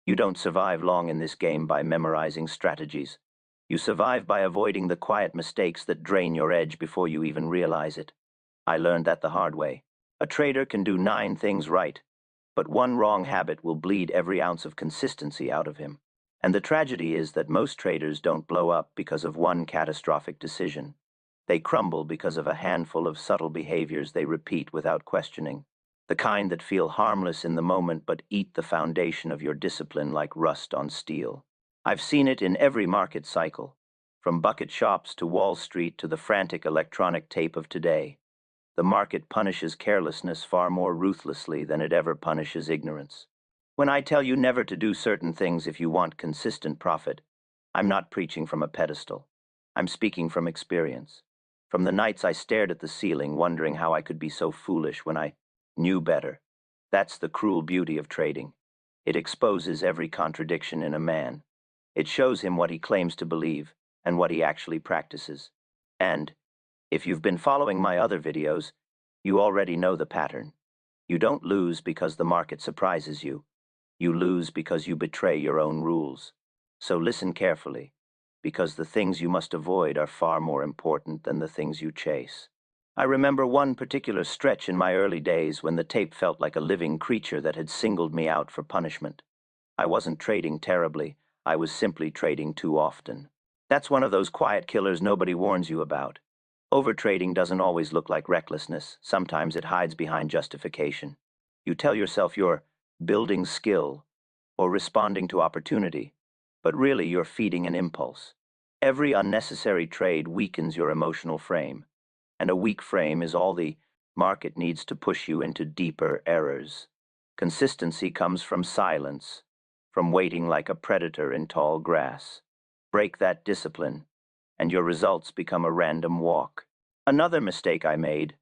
You don't survive long in this game by memorizing strategies. You survive by avoiding the quiet mistakes that drain your edge before you even realize it. I learned that the hard way. A trader can do 9 things right, but one wrong habit will bleed every ounce of consistency out of him. And the tragedy is that most traders don't blow up because of one catastrophic decision. They crumble because of a handful of subtle behaviors they repeat without questioning. The kind that feel harmless in the moment but eat the foundation of your discipline like rust on steel. I've seen it in every market cycle, from bucket shops to Wall Street to the frantic electronic tape of today. The market punishes carelessness far more ruthlessly than it ever punishes ignorance. When I tell you never to do certain things if you want consistent profit, I'm not preaching from a pedestal. I'm speaking from experience. From the nights I stared at the ceiling wondering how I could be so foolish when I knew better. That's the cruel beauty of trading. It exposes every contradiction in a man. It shows him what he claims to believe and what he actually practices. And, if you've been following my other videos, you already know the pattern. You don't lose because the market surprises you. You lose because you betray your own rules. So listen carefully, because the things you must avoid are far more important than the things you chase. I remember one particular stretch in my early days when the tape felt like a living creature that had singled me out for punishment. I wasn't trading terribly, I was simply trading too often. That's one of those quiet killers nobody warns you about. Overtrading doesn't always look like recklessness, sometimes it hides behind justification. You tell yourself you're building skill or responding to opportunity, but really you're feeding an impulse. Every unnecessary trade weakens your emotional frame. And a weak frame is all the market needs to push you into deeper errors. Consistency comes from silence, from waiting like a predator in tall grass. Break that discipline, and your results become a random walk. Another mistake I made,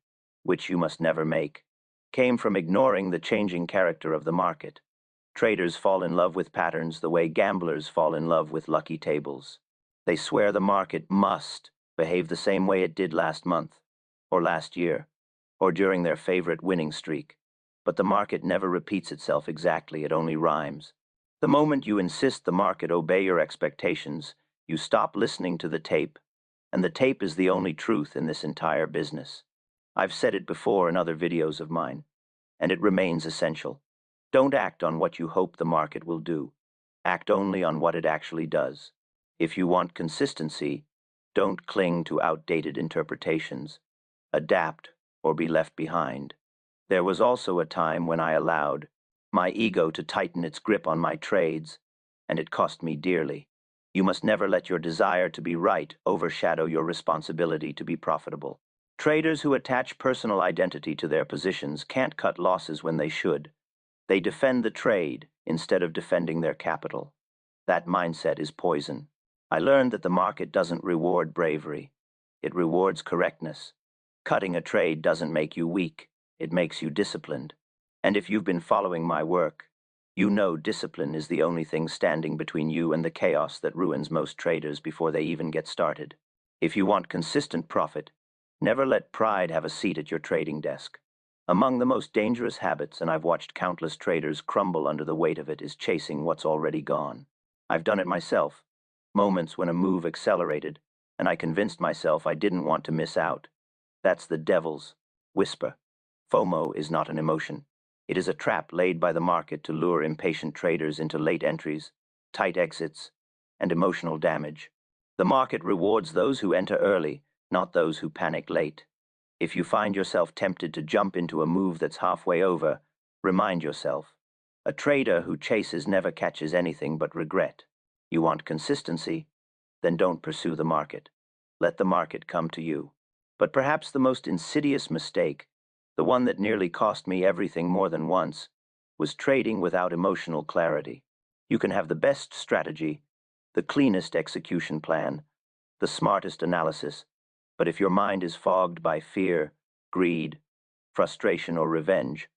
which you must never make, came from ignoring the changing character of the market. Traders fall in love with patterns the way gamblers fall in love with lucky tables. They swear the market must behave the same way it did last month, or last year, or during their favorite winning streak. But the market never repeats itself exactly, it only rhymes. The moment you insist the market obey your expectations, you stop listening to the tape, and the tape is the only truth in this entire business. I've said it before in other videos of mine, and it remains essential. Don't act on what you hope the market will do. Act only on what it actually does. If you want consistency, don't cling to outdated interpretations. Adapt or be left behind. There was also a time when I allowed my ego to tighten its grip on my trades, and it cost me dearly. You must never let your desire to be right overshadow your responsibility to be profitable. Traders who attach personal identity to their positions can't cut losses when they should. They defend the trade instead of defending their capital. That mindset is poison. I learned that the market doesn't reward bravery. It rewards correctness. Cutting a trade doesn't make you weak. It makes you disciplined. And if you've been following my work, you know discipline is the only thing standing between you and the chaos that ruins most traders before they even get started. If you want consistent profit, never let pride have a seat at your trading desk. Among the most dangerous habits, and I've watched countless traders crumble under the weight of it, is chasing what's already gone. I've done it myself. Moments when a move accelerated, and I convinced myself I didn't want to miss out. That's the devil's whisper. FOMO is not an emotion. It is a trap laid by the market to lure impatient traders into late entries, tight exits, and emotional damage. The market rewards those who enter early, not those who panic late. If you find yourself tempted to jump into a move that's halfway over, remind yourself, a trader who chases never catches anything but regret. You want consistency? Then don't pursue the market. Let the market come to you. But perhaps the most insidious mistake, the one that nearly cost me everything more than once, was trading without emotional clarity. You can have the best strategy, the cleanest execution plan, the smartest analysis, but if your mind is fogged by fear, greed, frustration, or revenge,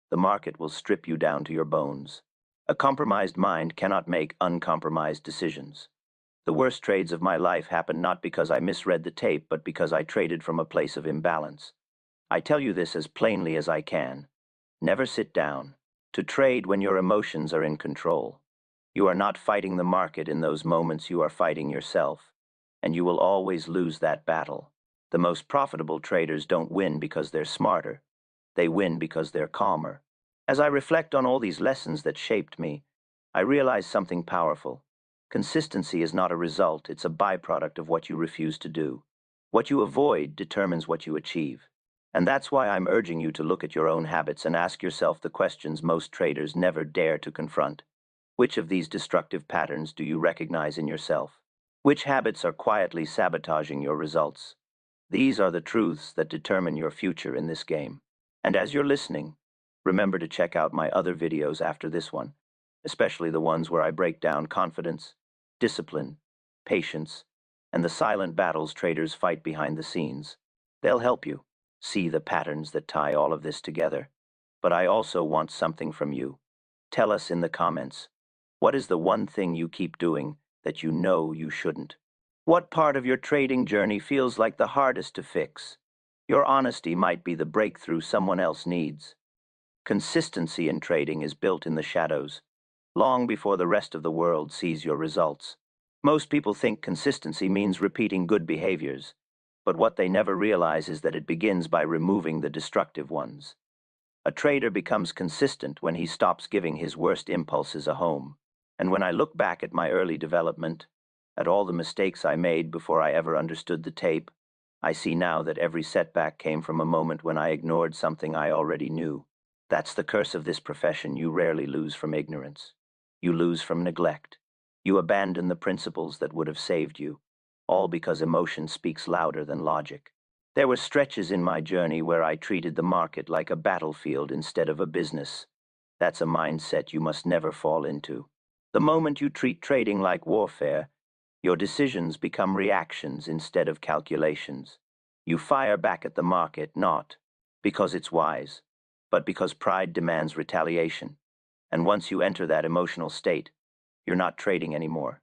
the market will strip you down to your bones. A compromised mind cannot make uncompromised decisions. The worst trades of my life happened not because I misread the tape, but because I traded from a place of imbalance. I tell you this as plainly as I can. Never sit down to trade when your emotions are in control. You are not fighting the market in those moments, you are fighting yourself, and you will always lose that battle. The most profitable traders don't win because they're smarter. They win because they're calmer. As I reflect on all these lessons that shaped me, I realize something powerful. Consistency is not a result, it's a byproduct of what you refuse to do. What you avoid determines what you achieve. And that's why I'm urging you to look at your own habits and ask yourself the questions most traders never dare to confront. Which of these destructive patterns do you recognize in yourself? Which habits are quietly sabotaging your results? These are the truths that determine your future in this game. And as you're listening, remember to check out my other videos after this one, especially the ones where I break down confidence, discipline, patience, and the silent battles traders fight behind the scenes. They'll help you see the patterns that tie all of this together. But I also want something from you. Tell us in the comments, what is the one thing you keep doing that you know you shouldn't? What part of your trading journey feels like the hardest to fix? Your honesty might be the breakthrough someone else needs. Consistency in trading is built in the shadows, long before the rest of the world sees your results. Most people think consistency means repeating good behaviors, but what they never realize is that it begins by removing the destructive ones. A trader becomes consistent when he stops giving his worst impulses a home. And when I look back at my early development, at all the mistakes I made before I ever understood the tape, I see now that every setback came from a moment when I ignored something I already knew. That's the curse of this profession. You rarely lose from ignorance. You lose from neglect. You abandon the principles that would have saved you, all because emotion speaks louder than logic. There were stretches in my journey where I treated the market like a battlefield instead of a business. That's a mindset you must never fall into. The moment you treat trading like warfare, your decisions become reactions instead of calculations. You fire back at the market not because it's wise, but because pride demands retaliation. And once you enter that emotional state, you're not trading anymore.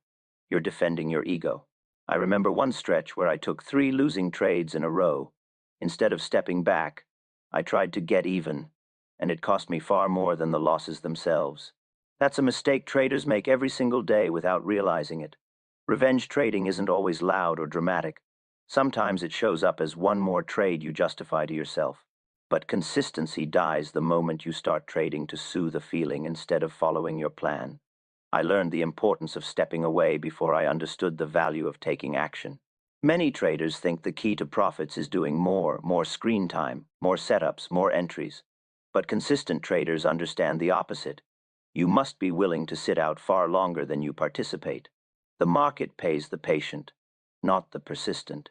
You're defending your ego. I remember one stretch where I took 3 losing trades in a row. Instead of stepping back, I tried to get even, and it cost me far more than the losses themselves. That's a mistake traders make every single day without realizing it. Revenge trading isn't always loud or dramatic. Sometimes it shows up as one more trade you justify to yourself. But consistency dies the moment you start trading to soothe a feeling instead of following your plan. I learned the importance of stepping away before I understood the value of taking action. Many traders think the key to profits is doing more screen time, more setups, more entries. But consistent traders understand the opposite. You must be willing to sit out far longer than you participate. The market pays the patient, not the persistent.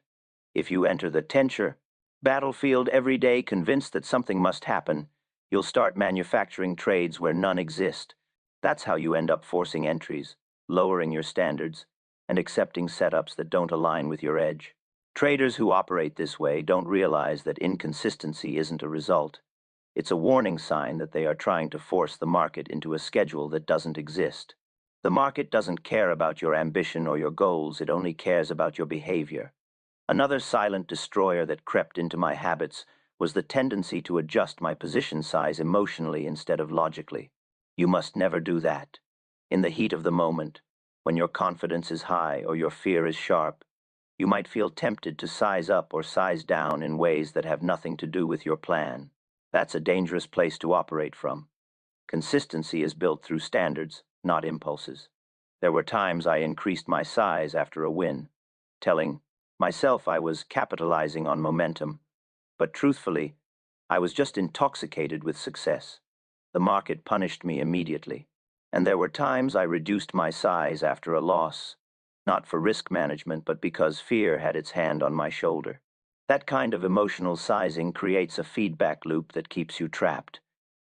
If you enter the tenure battlefield every day convinced that something must happen, you'll start manufacturing trades where none exist. That's how you end up forcing entries, lowering your standards, and accepting setups that don't align with your edge. Traders who operate this way don't realize that inconsistency isn't a result. It's a warning sign that they are trying to force the market into a schedule that doesn't exist. The market doesn't care about your ambition or your goals, it only cares about your behavior. Another silent destroyer that crept into my habits was the tendency to adjust my position size emotionally instead of logically. You must never do that. In the heat of the moment, when your confidence is high or your fear is sharp, you might feel tempted to size up or size down in ways that have nothing to do with your plan. That's a dangerous place to operate from. Consistency is built through standards, not impulses. There were times I increased my size after a win, telling myself I was capitalizing on momentum, but truthfully, I was just intoxicated with success. The market punished me immediately, and there were times I reduced my size after a loss, not for risk management, but because fear had its hand on my shoulder. That kind of emotional sizing creates a feedback loop that keeps you trapped.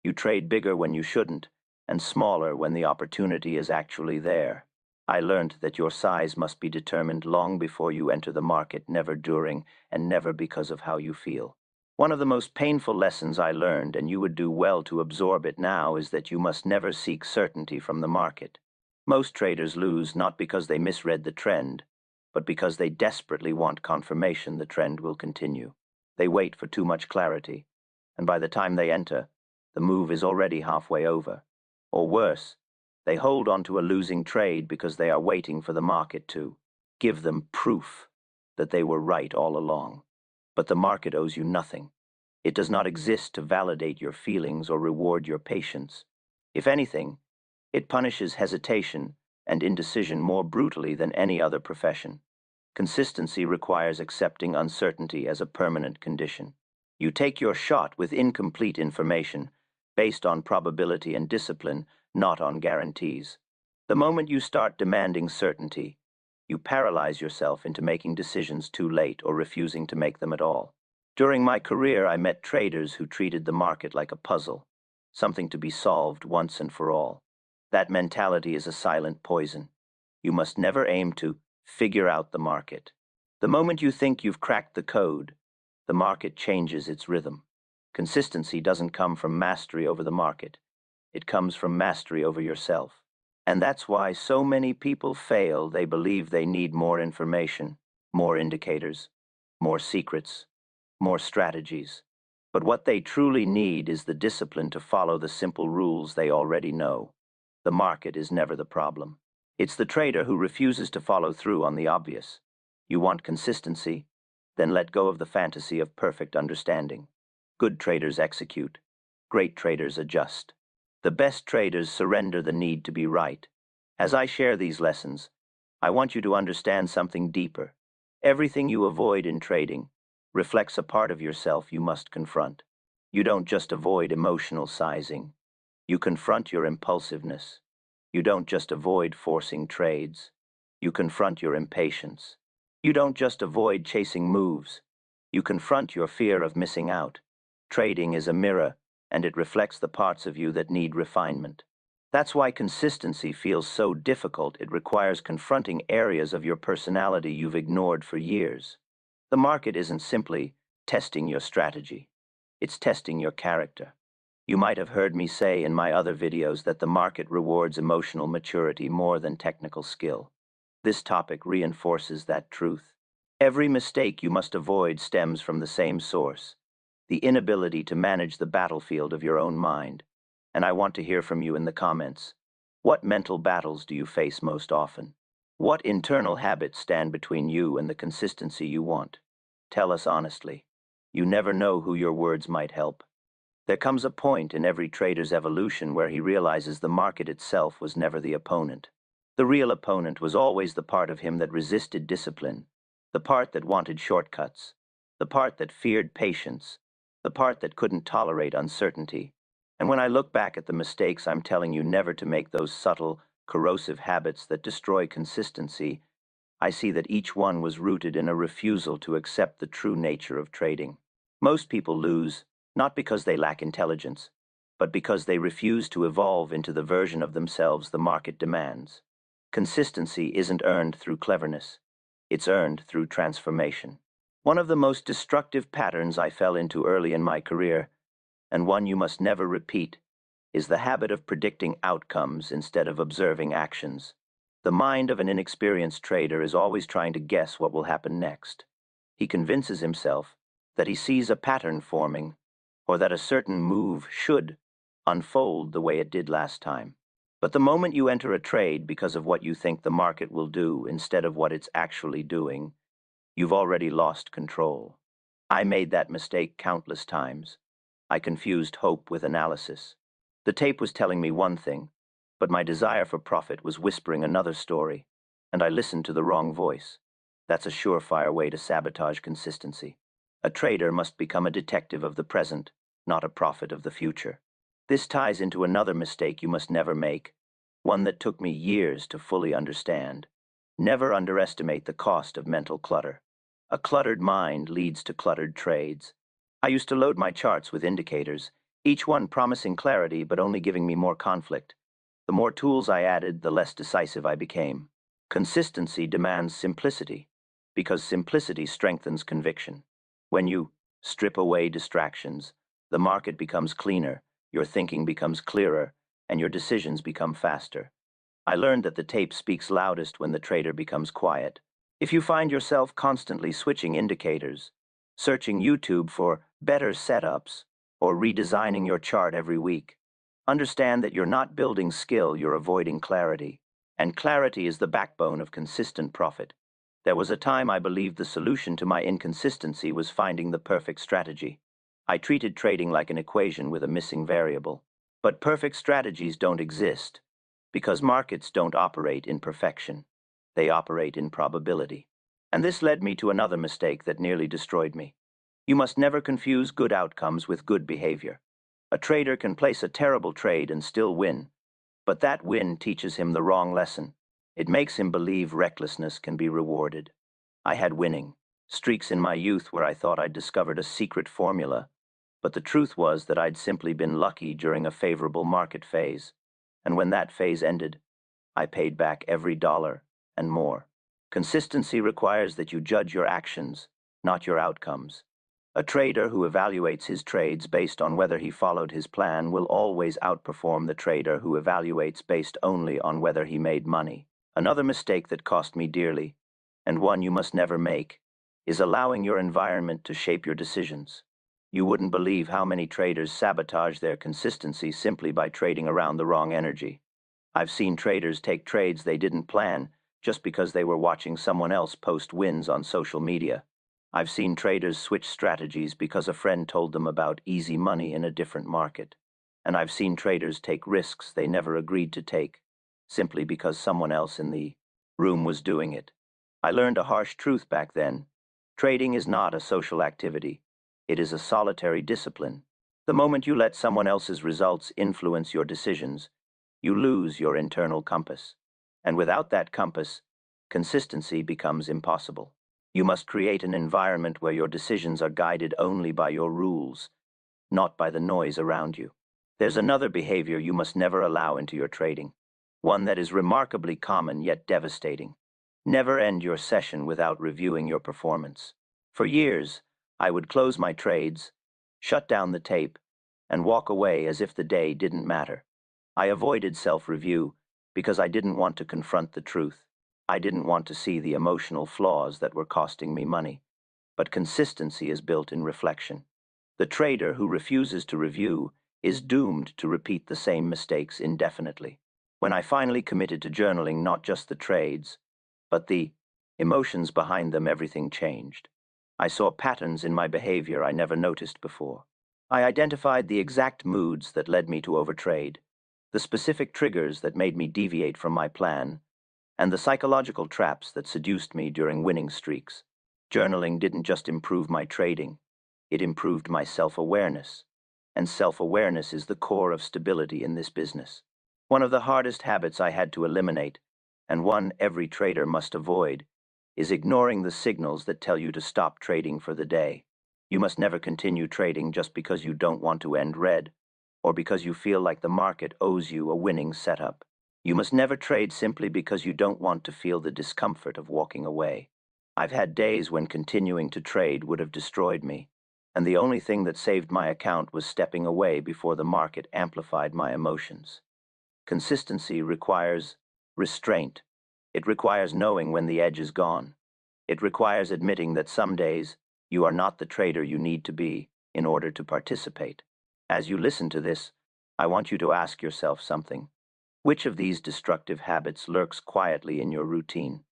You trade bigger when you shouldn't, and smaller when the opportunity is actually there. I learned that your size must be determined long before you enter the market, never during, and never because of how you feel. One of the most painful lessons I learned, and you would do well to absorb it now, is that you must never seek certainty from the market. Most traders lose not because they misread the trend, but because they desperately want confirmation the trend will continue. They wait for too much clarity, and by the time they enter, the move is already halfway over. Or worse, They hold onto a losing trade because they are waiting for the market to give them proof that they were right all along. But the market owes you nothing. It does not exist to validate your feelings or reward your patience. If anything, it punishes hesitation and indecision more brutally than any other profession. Consistency requires accepting uncertainty as a permanent condition. You take your shot with incomplete information, based on probability and discipline, not on guarantees. The moment you start demanding certainty, you paralyze yourself into making decisions too late or refusing to make them at all. During my career, I met traders who treated the market like a puzzle, something to be solved once and for all. That mentality is a silent poison. You must never aim to figure out the market. The moment you think you've cracked the code, the market changes its rhythm. Consistency doesn't come from mastery over the market. It comes from mastery over yourself. And that's why so many people fail. They believe they need more information, more indicators, more secrets, more strategies. But what they truly need is the discipline to follow the simple rules they already know. The market is never the problem. It's the trader who refuses to follow through on the obvious. You want consistency? Then let go of the fantasy of perfect understanding. Good traders execute. Great traders adjust. The best traders surrender the need to be right. As I share these lessons, I want you to understand something deeper. Everything you avoid in trading reflects a part of yourself you must confront. You don't just avoid emotional sizing. You confront your impulsiveness. You don't just avoid forcing trades. You confront your impatience. You don't just avoid chasing moves. You confront your fear of missing out. Trading is a mirror, and it reflects the parts of you that need refinement. That's why consistency feels so difficult. It requires confronting areas of your personality you've ignored for years. The market isn't simply testing your strategy. It's testing your character. You might have heard me say in my other videos that the market rewards emotional maturity more than technical skill. This topic reinforces that truth. Every mistake you must avoid stems from the same source: the inability to manage the battlefield of your own mind. And I want to hear from you in the comments. What mental battles do you face most often? What internal habits stand between you and the consistency you want? Tell us honestly. You never know who your words might help. There comes a point in every trader's evolution where he realizes the market itself was never the opponent. The real opponent was always the part of him that resisted discipline, the part that wanted shortcuts, the part that feared patience, the part that couldn't tolerate uncertainty. And when I look back at the mistakes I'm telling you never to make, those subtle, corrosive habits that destroy consistency, I see that each one was rooted in a refusal to accept the true nature of trading. Most people lose, not because they lack intelligence, but because they refuse to evolve into the version of themselves the market demands. Consistency isn't earned through cleverness. It's earned through transformation. One of the most destructive patterns I fell into early in my career, and one you must never repeat, is the habit of predicting outcomes instead of observing actions. The mind of an inexperienced trader is always trying to guess what will happen next. He convinces himself that he sees a pattern forming, or that a certain move should unfold the way it did last time. But the moment you enter a trade because of what you think the market will do instead of what it's actually doing, you've already lost control. I made that mistake countless times. I confused hope with analysis. The tape was telling me one thing, but my desire for profit was whispering another story, and I listened to the wrong voice. That's a surefire way to sabotage consistency. A trader must become a detective of the present, not a prophet of the future. This ties into another mistake you must never make, one that took me years to fully understand. Never underestimate the cost of mental clutter. A cluttered mind leads to cluttered trades. I used to load my charts with indicators, each one promising clarity but only giving me more conflict. The more tools I added, the less decisive I became. Consistency demands simplicity, because simplicity strengthens conviction. When you strip away distractions, the market becomes cleaner, your thinking becomes clearer, and your decisions become faster. I learned that the tape speaks loudest when the trader becomes quiet. If you find yourself constantly switching indicators, searching YouTube for better setups, or redesigning your chart every week, Understand that you're not building skill, you're avoiding clarity. And clarity is the backbone of consistent profit. There was a time I believed the solution to my inconsistency was finding the perfect strategy. I treated trading like an equation with a missing variable. But perfect strategies don't exist, because markets don't operate in perfection. They operate in probability. And this led me to another mistake that nearly destroyed me. You must never confuse good outcomes with good behavior. A trader can place a terrible trade and still win, but that win teaches him the wrong lesson. It makes him believe recklessness can be rewarded. I had winning streaks in my youth where I thought I'd discovered a secret formula, but the truth was that I'd simply been lucky during a favorable market phase. And when that phase ended, I paid back every dollar and more. Consistency requires that you judge your actions, not your outcomes. A trader who evaluates his trades based on whether he followed his plan will always outperform the trader who evaluates based only on whether he made money. Another mistake that cost me dearly, and one you must never make, is allowing your environment to shape your decisions. You wouldn't believe how many traders sabotage their consistency simply by trading around the wrong energy. I've seen traders take trades they didn't plan just because they were watching someone else post wins on social media. I've seen traders switch strategies because a friend told them about easy money in a different market. And I've seen traders take risks they never agreed to take, simply because someone else in the room was doing it. I learned a harsh truth back then. Trading is not a social activity. It is a solitary discipline. The moment you let someone else's results influence your decisions, you lose your internal compass. And without that compass, consistency becomes impossible. You must create an environment where your decisions are guided only by your rules, not by the noise around you. There's another behavior you must never allow into your trading, one that is remarkably common yet devastating. Never end your session without reviewing your performance. For years, I would close my trades, shut down the tape, and walk away as if the day didn't matter. I avoided self-review because I didn't want to confront the truth. I didn't want to see the emotional flaws that were costing me money. But consistency is built in reflection. The trader who refuses to review is doomed to repeat the same mistakes indefinitely. When I finally committed to journaling not just the trades, but the emotions behind them, everything changed. I saw patterns in my behavior I never noticed before. I identified the exact moods that led me to overtrade, the specific triggers that made me deviate from my plan, and the psychological traps that seduced me during winning streaks. Journaling didn't just improve my trading, it improved my self-awareness. And self-awareness is the core of stability in this business. One of the hardest habits I had to eliminate, and one every trader must avoid, is ignoring the signals that tell you to stop trading for the day. You must never continue trading just because you don't want to end red, or because you feel like the market owes you a winning setup. You must never trade simply because you don't want to feel the discomfort of walking away. I've had days when continuing to trade would have destroyed me, and the only thing that saved my account was stepping away before the market amplified my emotions. Consistency requires restraint. It requires knowing when the edge is gone. It requires admitting that some days you are not the trader you need to be in order to participate. As you listen to this, I want you to ask yourself something. Which of these destructive habits lurks quietly in your routine?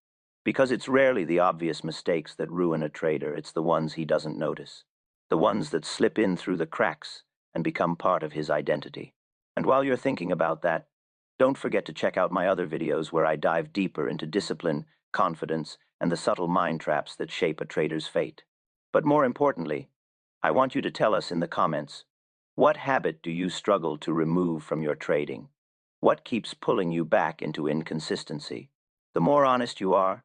Because it's rarely the obvious mistakes that ruin a trader, it's the ones he doesn't notice. The ones that slip in through the cracks and become part of his identity. And while you're thinking about that, don't forget to check out my other videos where I dive deeper into discipline, confidence, and the subtle mind traps that shape a trader's fate. But more importantly, I want you to tell us in the comments, what habit do you struggle to remove from your trading? What keeps pulling you back into inconsistency? The more honest you are,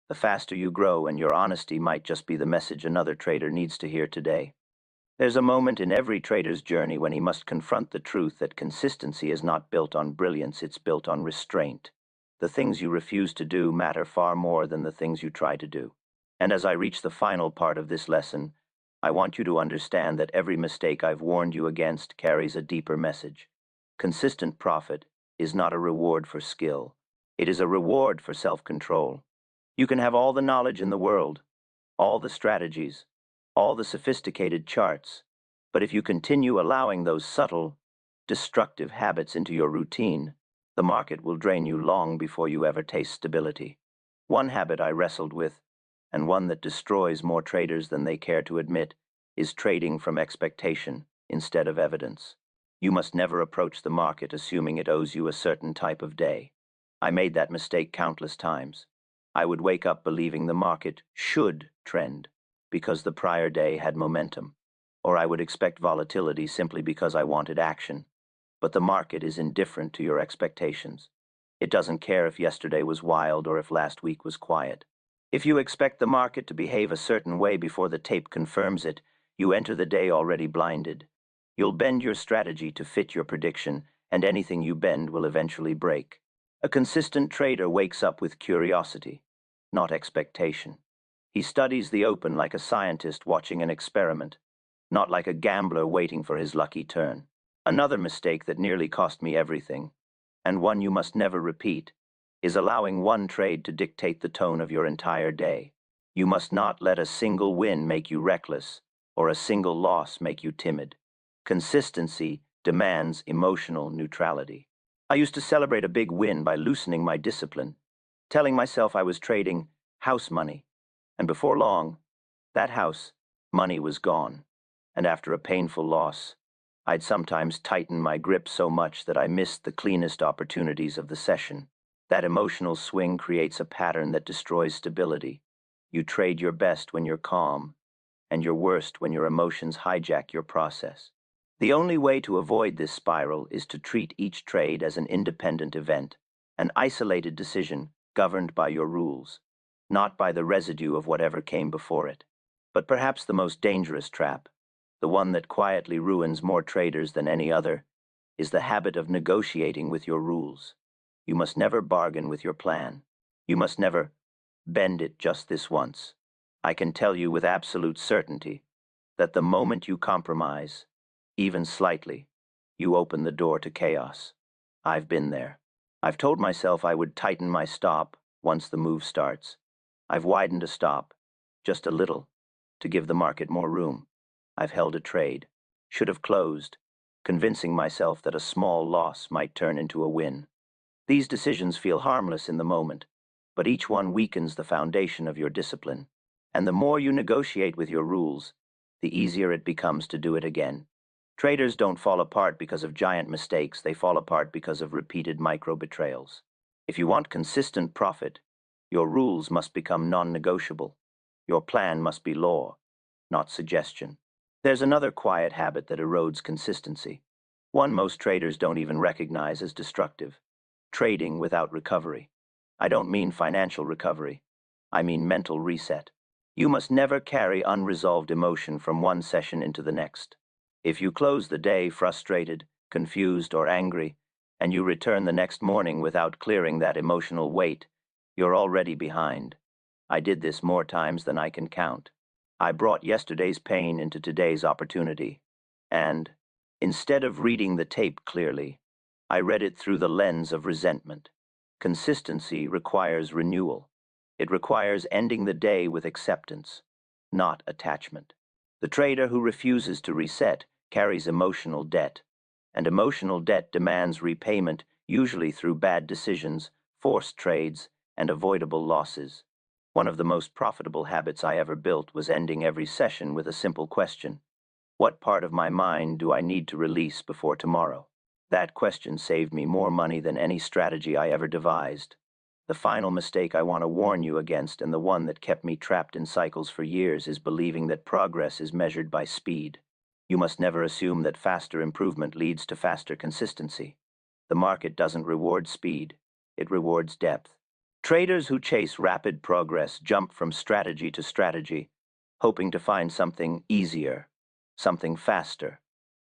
the faster you grow, and your honesty might just be the message another trader needs to hear today. There's a moment in every trader's journey when he must confront the truth that consistency is not built on brilliance, it's built on restraint. The things you refuse to do matter far more than the things you try to do. And as I reach the final part of this lesson, I want you to understand that every mistake I've warned you against carries a deeper message. Consistent profit is not a reward for skill. It is a reward for self-control. You can have all the knowledge in the world, all the strategies, all the sophisticated charts, but if you continue allowing those subtle, destructive habits into your routine, the market will drain you long before you ever taste stability. One habit I wrestled with, and one that destroys more traders than they care to admit, is trading from expectation instead of evidence. You must never approach the market assuming it owes you a certain type of day. I made that mistake countless times. I would wake up believing the market should trend because the prior day had momentum, or I would expect volatility simply because I wanted action. But the market is indifferent to your expectations. It doesn't care if yesterday was wild or if last week was quiet. If you expect the market to behave a certain way before the tape confirms it, you enter the day already blinded. You'll bend your strategy to fit your prediction, and anything you bend will eventually break. A consistent trader wakes up with curiosity, not expectation. He studies the open like a scientist watching an experiment, not like a gambler waiting for his lucky turn. Another mistake that nearly cost me everything, and one you must never repeat, is allowing one trade to dictate the tone of your entire day. You must not let a single win make you reckless, or a single loss make you timid. Consistency demands emotional neutrality. I used to celebrate a big win by loosening my discipline, telling myself I was trading house money, and before long, that house money was gone. And after a painful loss, I'd sometimes tighten my grip so much that I missed the cleanest opportunities of the session. That emotional swing creates a pattern that destroys stability. You trade your best when you're calm, and your worst when your emotions hijack your process. The only way to avoid this spiral is to treat each trade as an independent event, an isolated decision governed by your rules, not by the residue of whatever came before it. But perhaps the most dangerous trap, the one that quietly ruins more traders than any other, is the habit of negotiating with your rules. You must never bargain with your plan. You must never bend it just this once. I can tell you with absolute certainty that the moment you compromise, even slightly, you open the door to chaos. I've been there. I've told myself I would tighten my stop once the move starts. I've widened a stop, just a little, to give the market more room. I've held a trade, should have closed, convincing myself that a small loss might turn into a win. These decisions feel harmless in the moment, but each one weakens the foundation of your discipline. And the more you negotiate with your rules, the easier it becomes to do it again. Traders don't fall apart because of giant mistakes, they fall apart because of repeated micro-betrayals. If you want consistent profit, your rules must become non-negotiable. Your plan must be law, not suggestion. There's another quiet habit that erodes consistency, one most traders don't even recognize as destructive: trading without recovery. I don't mean financial recovery. I mean mental reset. You must never carry unresolved emotion from one session into the next. If you close the day frustrated, confused, or angry, and you return the next morning without clearing that emotional weight, you're already behind. I did this more times than I can count. I brought yesterday's pain into today's opportunity, and, instead of reading the tape clearly, I read it through the lens of resentment. Consistency requires renewal. It requires ending the day with acceptance, not attachment. The trader who refuses to reset carries emotional debt, and emotional debt demands repayment, usually through bad decisions, forced trades, and avoidable losses. One of the most profitable habits I ever built was ending every session with a simple question: what part of my mind do I need to release before tomorrow? That question saved me more money than any strategy I ever devised. The final mistake I want to warn you against, and the one that kept me trapped in cycles for years, is believing that progress is measured by speed. You must never assume that faster improvement leads to faster consistency. The market doesn't reward speed, it rewards depth. Traders who chase rapid progress jump from strategy to strategy, hoping to find something easier, something faster,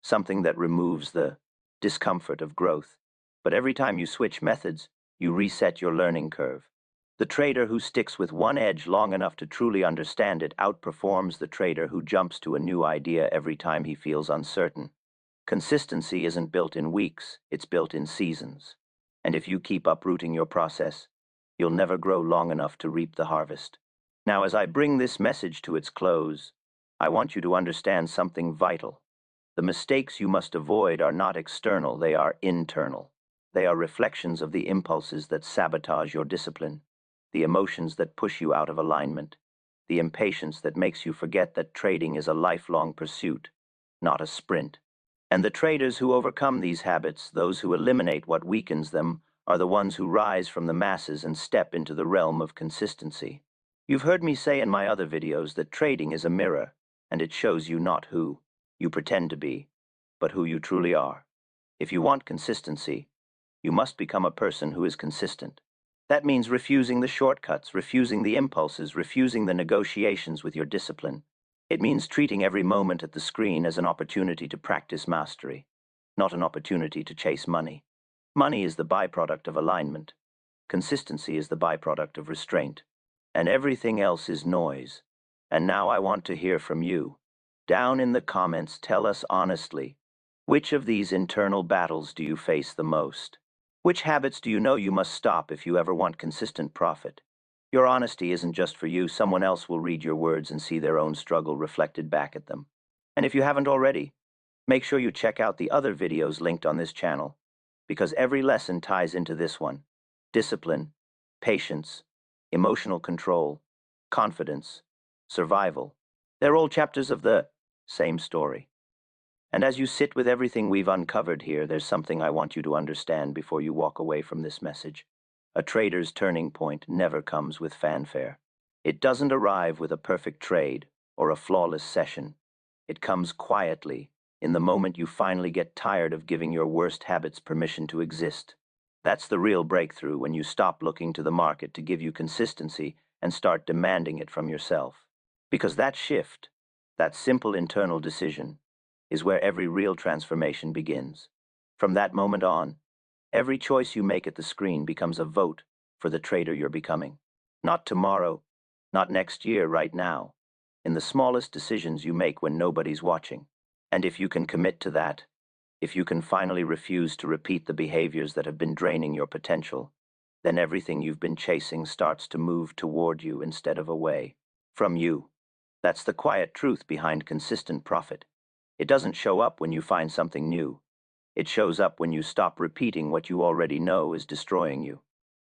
something that removes the discomfort of growth. But every time you switch methods, you reset your learning curve. The trader who sticks with one edge long enough to truly understand it outperforms the trader who jumps to a new idea every time he feels uncertain. Consistency isn't built in weeks, it's built in seasons. And if you keep uprooting your process, you'll never grow long enough to reap the harvest. Now, as I bring this message to its close, I want you to understand something vital. The mistakes you must avoid are not external, they are internal. They are reflections of the impulses that sabotage your discipline, the emotions that push you out of alignment, the impatience that makes you forget that trading is a lifelong pursuit, not a sprint. And the traders who overcome these habits, those who eliminate what weakens them, are the ones who rise from the masses and step into the realm of consistency. You've heard me say in my other videos that trading is a mirror, and it shows you not who you pretend to be, but who you truly are. If you want consistency, you must become a person who is consistent. That means refusing the shortcuts, refusing the impulses, refusing the negotiations with your discipline. It means treating every moment at the screen as an opportunity to practice mastery, not an opportunity to chase money. Money is the byproduct of alignment. Consistency is the byproduct of restraint. And everything else is noise. And now I want to hear from you. Down in the comments, tell us honestly, which of these internal battles do you face the most? Which habits do you know you must stop if you ever want consistent profit? Your honesty isn't just for you. Someone else will read your words and see their own struggle reflected back at them. And if you haven't already, make sure you check out the other videos linked on this channel, because every lesson ties into this one. Discipline, patience, emotional control, confidence, survival. They're all chapters of the same story. And as you sit with everything we've uncovered here, there's something I want you to understand before you walk away from this message. A trader's turning point never comes with fanfare. It doesn't arrive with a perfect trade or a flawless session. It comes quietly, in the moment you finally get tired of giving your worst habits permission to exist. That's the real breakthrough, when you stop looking to the market to give you consistency and start demanding it from yourself. Because that shift, that simple internal decision, is where every real transformation begins. From that moment on, every choice you make at the screen becomes a vote for the trader you're becoming. Not tomorrow, not next year, right now, in the smallest decisions you make when nobody's watching. And if you can commit to that, if you can finally refuse to repeat the behaviors that have been draining your potential, then everything you've been chasing starts to move toward you instead of away from you. That's the quiet truth behind consistent profit. It doesn't show up when you find something new. It shows up when you stop repeating what you already know is destroying you.